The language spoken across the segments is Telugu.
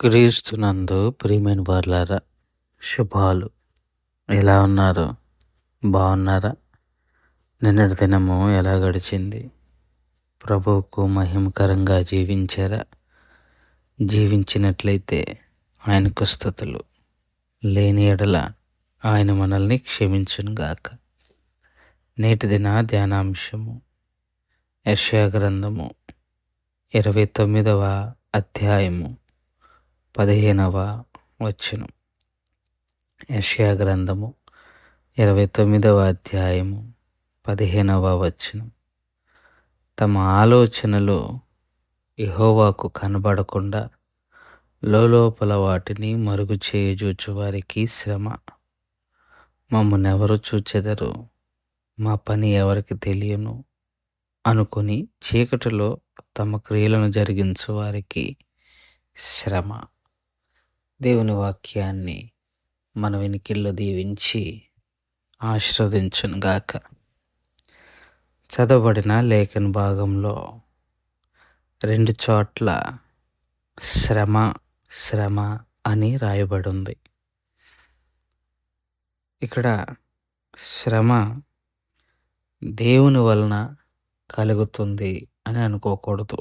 క్రీస్తునందు ప్రియమైన వారలారా, శుభాలు. ఎలా ఉన్నారు? బాగున్నారా? నిన్నటి దినము ఎలా గడిచింది? ప్రభువుకు మహిమకరంగా జీవించారా? జీవించినట్లయితే ఆయనకు స్తుతులు. లేని ఎడల ఆయన మనల్ని క్షమించునుగాక. నేటి దిన ధ్యానాంశము యెషయా గ్రంథము 29వ అధ్యాయము 15వ వచనం. యెషయా గ్రంథము 29వ అధ్యాయము 15వ వచనం. తమ ఆలోచనలు యెహోవాకు కనబడకుండా లోలోపల వాటిని మరుగు చేయజూచు వారికి శ్రమ. మమ్మునెవరు చూచెదరు, మా పని ఎవరికి తెలియను అనుకుని చీకటిలో తమ క్రియలను జరిగించు వారికి శ్రమ. దేవుని వాక్యాన్ని మన వెనికిల్లో దీవించి ఆశీర్వదించునుగాక. చదవబడిన లేఖన భాగంలో 2 చోట్ల శ్రమ శ్రమ అని రాయబడి ఉంది. ఇక్కడ శ్రమ దేవుని వలన కలుగుతుంది అని అనుకోకూడదు.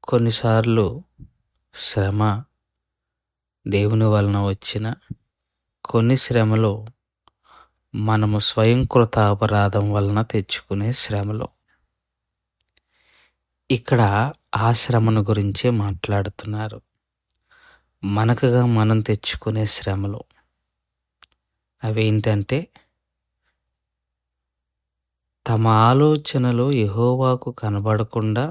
కొన్నిసార్లు శ్రమ దేవుని వలన వచ్చిన కొన్ని శ్రమలు మనము స్వయంకృత అపరాధం వలన తెచ్చుకునే శ్రమలు. ఇక్కడ ఆ శ్రమను గురించే మాట్లాడుతున్నారు. మనకుగా మనం తెచ్చుకునే శ్రమలు అవేంటంటే, తమ ఆలోచనలు యెహోవాకు కనబడకుండా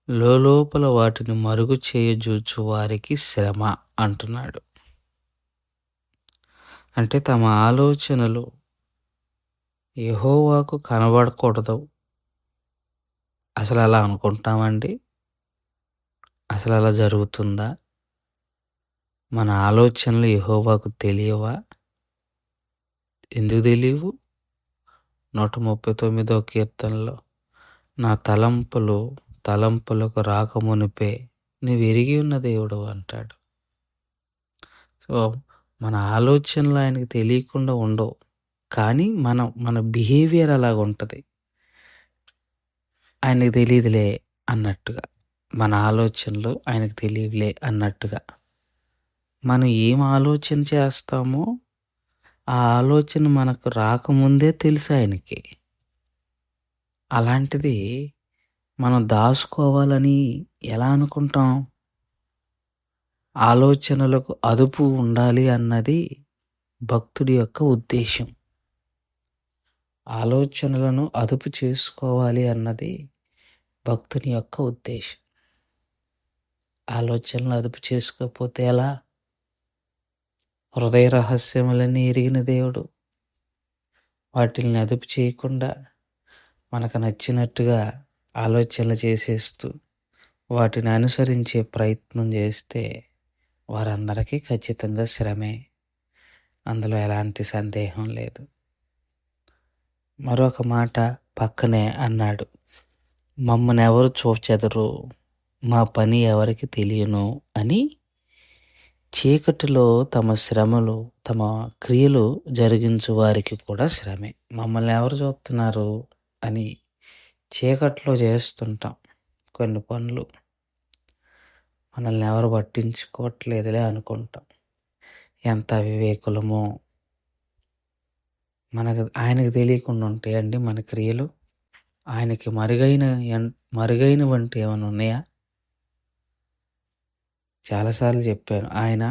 లోలోపల వాటిని మరుగు చేయజూచు వారికి శ్రమ అంటున్నాడు. అంటే తమ ఆలోచనలు యెహోవాకు కనబడకూడదు. అసలు అలా అనుకుంటామండి? అసలు అలా జరుగుతుందా? మన ఆలోచనలు యెహోవాకు తెలియవా? ఎందుకు తెలియవు? 139వ కీర్తనలో నా తలంపులకు రాకమునిపే నీవు ఎరిగి ఉన్న దేవుడు అంటాడు. సో మన ఆలోచనలు ఆయనకు తెలియకుండా ఉండవు, కానీ మన బిహేవియర్ అలాగ ఉంటుంది. ఆయనకు తెలియదులే అన్నట్టుగా, మన ఆలోచనలు ఆయనకు తెలియలే అన్నట్టుగా మనం ఏం ఆలోచన చేస్తామో ఆ ఆలోచన మనకు రాకముందే తెలుసు ఆయనకి. అలాంటిది మనం దాచుకోవాలని ఎలా అనుకుంటాం? ఆలోచనలకు అదుపు ఉండాలి అన్నది భక్తుడి యొక్క ఉద్దేశం. ఆలోచనలను అదుపు చేసుకోవాలి అన్నది భక్తుని యొక్క ఉద్దేశం. ఆలోచనలు అదుపు చేసుకోకపోతే ఎలా? హృదయ రహస్యములన్నీ ఎరిగిన దేవుడు వాటిని అదుపు చేయకుండా మనకు నచ్చినట్టుగా ఆలోచనలు చేసేస్తూ వాటిని అనుసరించే ప్రయత్నం చేస్తే వారందరికీ ఖచ్చితంగా శ్రమే. అందులో ఎలాంటి సందేహం లేదు. మరొక మాట పక్కనే అన్నాడు, మమ్మల్ని ఎవరు చూచెదరు, మా పని ఎవరికి తెలియను అని చీకటిలో తమ క్రియలు జరిగించు వారికి కూడా శ్రమే. మమ్మల్ని ఎవరు చూస్తున్నారు అని చీకట్లో చేస్తుంటాం కొన్ని పనులు. మనల్ని ఎవరు పట్టించుకోవట్లేదులే అనుకుంటాం. ఎంత అవివేకులమో. ఆయనకు తెలియకుండా ఉంటాయండి మన క్రియలు? ఆయనకి మరుగైన వంటి ఏమైనా ఉన్నాయా? చాలాసార్లు చెప్పాను, ఆయన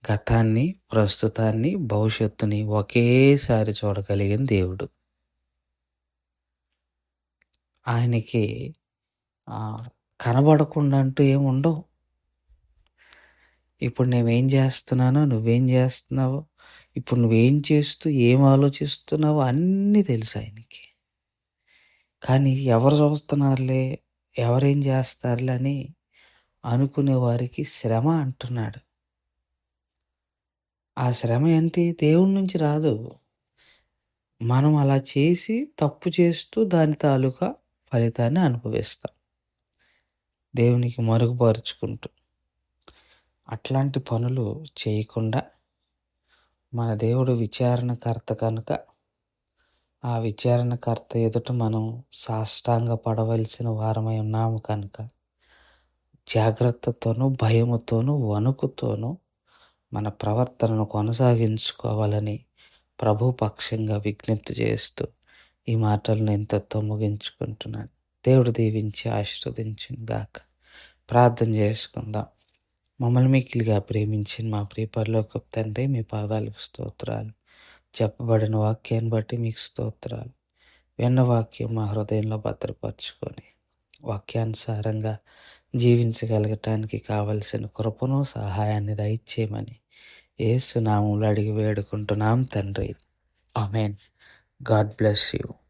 గతాన్ని, ప్రస్తుతాన్ని, భవిష్యత్తుని ఒకేసారి చూడగలిగిన దేవుడు. ఆయనకి కనబడకుండా అంటూ ఏమి ఉండవు. ఇప్పుడు నేనేం చేస్తున్నానో, నువ్వేం చేస్తున్నావో, ఇప్పుడు నువ్వేం చేస్తూ ఏం ఆలోచిస్తున్నావో అన్నీ తెలుసు ఆయనకి. కానీ ఎవరు చూస్తున్నారులే, ఎవరేం చేస్తారులే అని అనుకునే వారికి శ్రమ అంటున్నాడు. ఆ శ్రమ ఏంటి? దేవుడి నుంచి రాదు. మనం అలా చేసి తప్పు చేస్తూ దాని తాలూకా ఫలితాన్ని అనుభవిస్తాం. దేవునికి మరుగుపరుచుకుంటూ అట్లాంటి పనులు చేయకుండా మన దేవుడు విచారణకర్త కనుక ఆ విచారణకర్త ఎదుట మనం సాష్టాంగ పడవలసిన వారమై ఉన్నాము కనుక జాగ్రత్తతోనూ భయముతోనూ వణుకుతోనూ మన ప్రవర్తనను కొనసాగించుకోవాలని ప్రభు పక్షంగా విజ్ఞప్తి చేస్తూ ఈ మాటలను ఇంతతో ముగించుకుంటున్నాను. దేవుడు దీవించి ఆశీర్వదించును గాక. ప్రార్థన చేసుకుందాం. మమ్మల్ని మిక్కిలిగా ప్రేమించిన మా ప్రియ పరలోకపు తండ్రి, మీ పాదాలకు స్తోత్రాలు. చెప్పబడిన వాక్యాన్ని బట్టి మీకు స్తోత్రాలు. విన్న వాక్యం మా హృదయంలో భద్రపరుచుకొని వాక్యానుసారంగా జీవించగలగటానికి కావలసిన కృపను సహాయాన్ని దయచేయమని యేసు నామములో అడిగి వేడుకుంటున్నాం తండ్రి. ఆమేన్. God bless you.